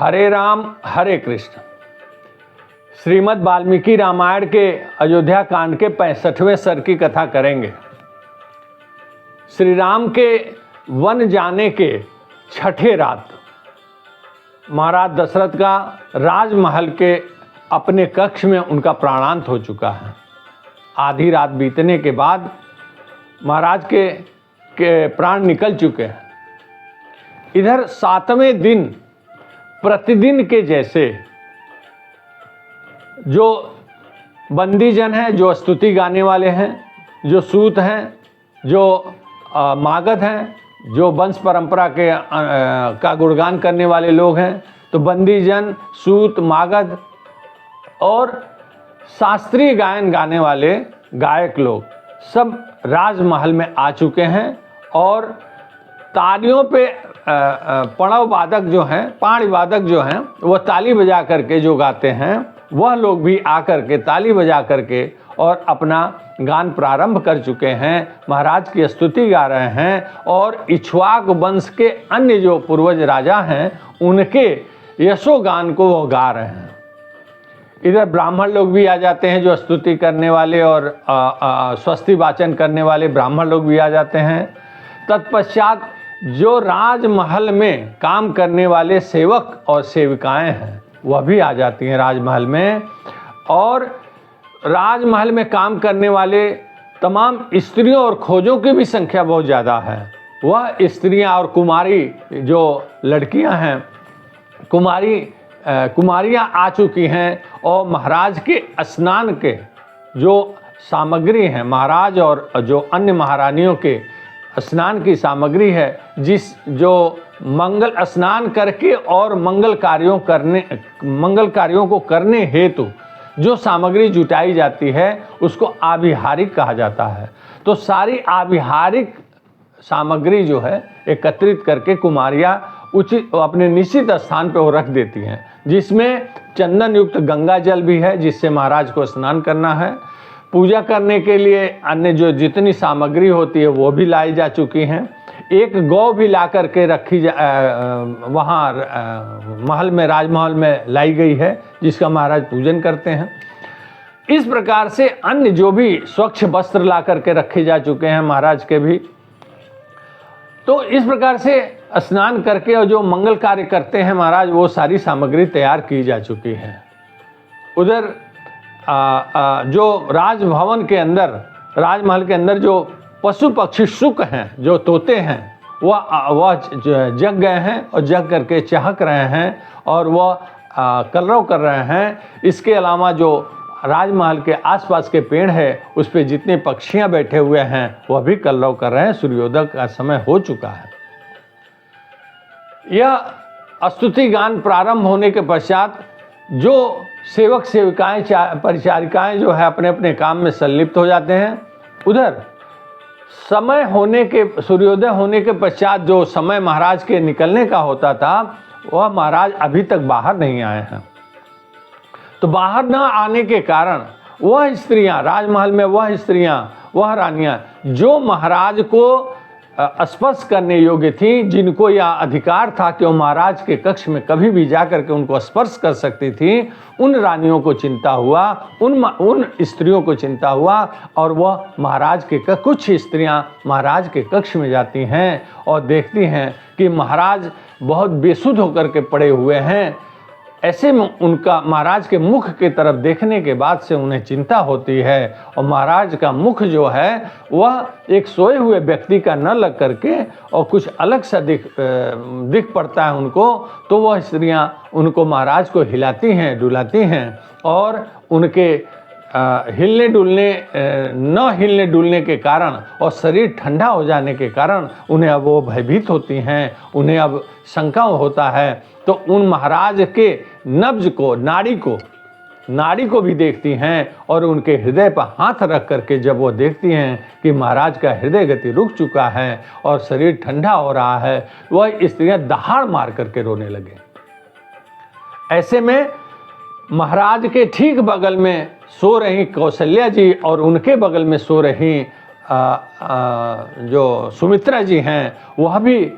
हरे राम हरे कृष्ण। श्रीमद् वाल्मीकि रामायण के अयोध्या कांड के 65वें सर की कथा करेंगे। श्री राम के वन जाने के छठे रात महाराज दशरथ का राजमहल के अपने कक्ष में उनका प्राणांत हो चुका है। आधी रात बीतने के बाद महाराज के प्राण निकल चुके हैं। इधर 7वें दिन प्रतिदिन के जैसे जो बंदीजन हैं, जो स्तुति गाने वाले हैं, जो सूत हैं, जो मागध हैं, जो वंश परंपरा के का गुणगान करने वाले लोग हैं, तो बंदीजन, सूत, मागध और शास्त्रीय गायन गाने वाले गायक लोग सब राजमहल में आ चुके हैं और तालियों पे पणव वादक जो हैं, पाणी वादक जो हैं, वो ताली बजा करके जो गाते हैं, वह लोग भी आकर के ताली बजा करके और अपना गान प्रारंभ कर चुके हैं। महाराज की स्तुति गा रहे हैं और इक्ष्वाक वंश के अन्य जो पूर्वज राजा हैं उनके यशोगान को वो गा रहे हैं। इधर ब्राह्मण लोग भी आ जाते हैं, जो स्तुति करने वाले और स्वस्ति वाचन करने वाले ब्राह्मण लोग भी आ जाते हैं। तत्पश्चात जो राजमहल में काम करने वाले सेवक और सेविकाएं हैं वह भी आ जाती हैं राजमहल में, और राजमहल में काम करने वाले तमाम स्त्रियों और खोजों की भी संख्या बहुत ज़्यादा है। वह स्त्रियां और कुमारी जो लड़कियां हैं, कुमारियां आ चुकी हैं और महाराज के स्नान के जो सामग्री है, महाराज और जो अन्य महारानियों के स्नान की सामग्री है, जो मंगल स्नान करके और मंगल कार्यों को करने हेतु जो सामग्री जुटाई जाती है उसको आभिहारिक कहा जाता है। तो सारी आभिहारिक सामग्री जो है एकत्रित करके कुमारियां उचित अपने निश्चित स्थान पर वो रख देती हैं, जिसमें चंदन युक्त गंगा जल भी है जिससे महाराज को स्नान करना है। पूजा करने के लिए अन्य जो जितनी सामग्री होती है वो भी लाई जा चुकी हैं। एक गौ भी ला करके वहाँ महल में, राजमहल में लाई गई है, जिसका महाराज पूजन करते हैं। इस प्रकार से अन्य जो भी स्वच्छ वस्त्र ला करके रखे जा चुके हैं महाराज के भी। तो इस प्रकार से स्नान करके और जो मंगल कार्य करते हैं महाराज, वो सारी सामग्री तैयार की जा चुकी है। उधर जो राजभवन के अंदर, राजमहल के अंदर जो पशु पक्षी शुक हैं, जो तोते हैं, वह जग गए हैं और जग करके चहक रहे हैं और वह कलरव कर रहे हैं। इसके अलावा जो राजमहल के आसपास के पेड़ है उस पे जितने पक्षियां बैठे हुए हैं वह भी कलरव कर रहे हैं। सूर्योदय का समय हो चुका है। यह स्तुति गान प्रारंभ होने के पश्चात जो सेवक सेविकाएं, परिचारिकाएं जो है अपने अपने काम में संलिप्त हो जाते हैं। उधर समय होने के, सूर्योदय होने के पश्चात जो समय महाराज के निकलने का होता था, वह महाराज अभी तक बाहर नहीं आए हैं। तो बाहर न आने के कारण वह स्त्रियां, राजमहल में वह स्त्रियां, वह रानियां जो महाराज को स्पर्श करने योग्य थी, जिनको यह अधिकार था कि वो महाराज के कक्ष में कभी भी जाकर के उनको स्पर्श कर सकती थी, उन रानियों को चिंता हुआ, उन स्त्रियों को चिंता हुआ और वह महाराज के कुछ स्त्रियां महाराज के कक्ष में जाती हैं और देखती हैं कि महाराज बहुत बेसुध होकर के पड़े हुए हैं। ऐसे में उनका महाराज के मुख की तरफ देखने के बाद से उन्हें चिंता होती है और महाराज का मुख जो है वह एक सोए हुए व्यक्ति का न लग करके और कुछ अलग सा दिख पड़ता है उनको। तो वह स्त्रियां उनको महाराज को हिलाती हैं, डुलाती हैं और उनके न हिलने डुलने के कारण और शरीर ठंडा हो जाने के कारण उन्हें अब वो भयभीत होती हैं, उन्हें अब शंका होता है। तो उन महाराज के नब्ज को, नाड़ी को भी देखती हैं और उनके हृदय पर हाथ रख करके जब वो देखती हैं कि महाराज का हृदय गति रुक चुका है और शरीर ठंडा हो रहा है, वह स्त्रियां दहाड़ मार करके रोने लगे। ऐसे में महाराज के ठीक बगल में सो रही कौशल्या जी और उनके बगल में सो रही जो सुमित्रा जी हैं, वह भी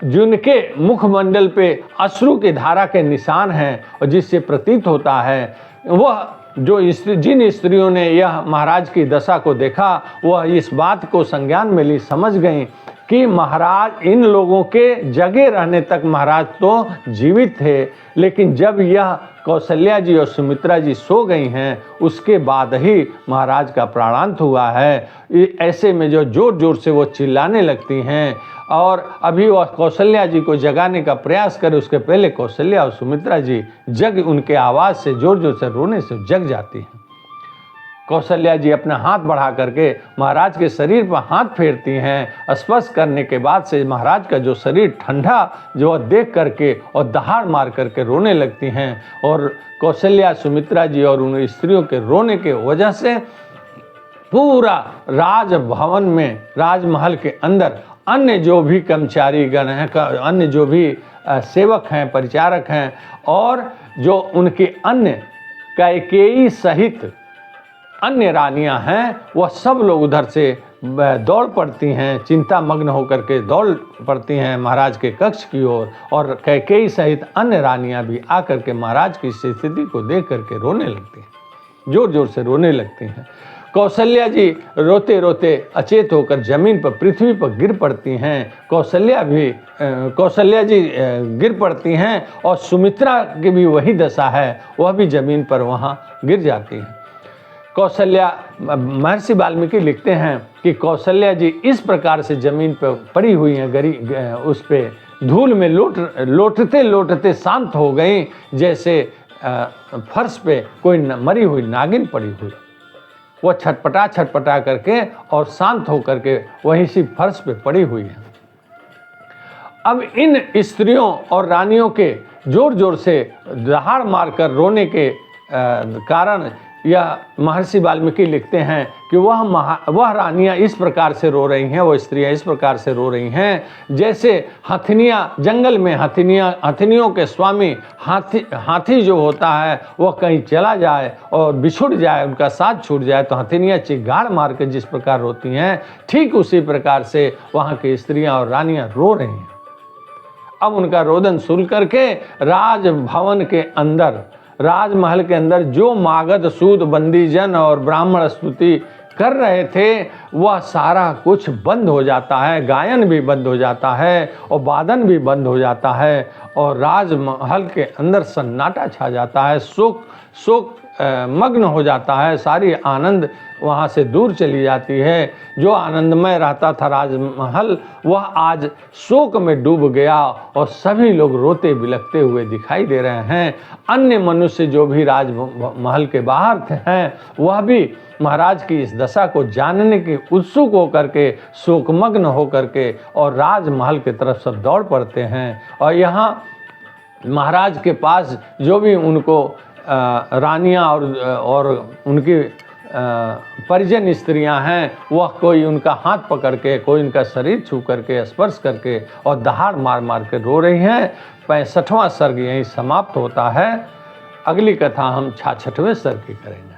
जिनके मुखमंडल पे अश्रु की धारा के निशान हैं और जिससे प्रतीत होता है वह जिन स्त्रियों ने यह महाराज की दशा को देखा वह इस बात को संज्ञान में ली, समझ गईं कि महाराज इन लोगों के जगे रहने तक महाराज तो जीवित थे, लेकिन जब यह कौशल्या जी और सुमित्रा जी सो गई हैं उसके बाद ही महाराज का प्राणांत हुआ है। ऐसे में जो जोर जोर से वो चिल्लाने लगती हैं और अभी वह कौशल्या जी को जगाने का प्रयास करे उसके पहले कौशल्या और सुमित्रा जी उनके आवाज़ से जोर जोर से रोने से जग जाती हैं। कौशल्या जी अपना हाथ बढ़ा करके महाराज के शरीर पर हाथ फेरती हैं। स्पर्श करने के बाद से महाराज का जो शरीर ठंडा जो देख करके और दहाड़ मार करके रोने लगती हैं और कौशल्या, सुमित्रा जी और उन स्त्रियों के रोने के वजह से पूरा राजभवन में, राजमहल के अंदर अन्य जो भी कर्मचारी गण हैं, अन्य जो भी सेवक हैं, परिचारक हैं और जो उनके अन्य कैकेयी सहित अन्य रानियां हैं वह सब लोग उधर से दौड़ पड़ती हैं, चिंता मग्न होकर के दौड़ पड़ती हैं महाराज के कक्ष की ओर और कैकेयी सहित अन्य रानियां भी आकर के महाराज की स्थिति को देख करके रोने लगती हैं, जोर जोर से रोने लगती हैं। कौशल्या जी रोते रोते अचेत होकर जमीन पर, पृथ्वी पर गिर पड़ती हैं। कौशल्या जी गिर पड़ती हैं और सुमित्रा की भी वही दशा है, वह भी जमीन पर वहाँ गिर जाती हैं। कौशल्या, महर्षि वाल्मीकि लिखते हैं कि कौशल्या जी इस प्रकार से जमीन पर पड़ी हुई हैं, उस पे धूल में लोटते लोटते शांत हो गई, जैसे फर्श पे कोई मरी हुई नागिन पड़ी हुई। वो छटपटा करके और शांत होकर के वहीं सी फर्श पे पड़ी हुई है। अब इन स्त्रियों और रानियों के जोर जोर से दहाड़ मारकर रोने के कारण यह महर्षि वाल्मीकि लिखते हैं कि वह रानियां इस प्रकार से रो रही हैं, वह स्त्रियां इस प्रकार से रो रही हैं जैसे हथिनियां जंगल में, हथिनियों के स्वामी हाथी जो होता है वह कहीं चला जाए और बिछुड़ जाए, उनका साथ छूट जाए तो हथिनियां चिगाड़ मार के जिस प्रकार रोती हैं, ठीक उसी प्रकार से वहाँ की स्त्रियां और रानियां रो रही हैं। अब उनका रोदन सुन करके राजभवन के अंदर, राजमहल के अंदर जो मागध, सूत, बंदीजन और ब्राह्मण स्तुति कर रहे थे वह सारा कुछ बंद हो जाता है, गायन भी बंद हो जाता है और वादन भी बंद हो जाता है और राजमहल के अंदर सन्नाटा छा जाता है, शोक मग्न हो जाता है, सारी आनंद वहाँ से दूर चली जाती है। जो आनंदमय रहता था राजमहल वह आज शोक में डूब गया और सभी लोग रोते बिलखते हुए दिखाई दे रहे हैं। अन्य मनुष्य जो भी राजमहल के बाहर हैं वह भी महाराज की इस दशा को जानने के उत्सुक होकर के, शोकमग्न होकर के और राजमहल की तरफ सब दौड़ पड़ते हैं और यहाँ महाराज के पास जो भी उनको रानियां और उनकी परिजन स्त्रियां हैं वह कोई उनका हाथ पकड़ के, कोई उनका शरीर छू करके, स्पर्श करके और दहाड़ मार मार के रो रही हैं। 65वां सर्ग यहीं समाप्त होता है। अगली कथा हम 66वें सर्ग की करेंगे।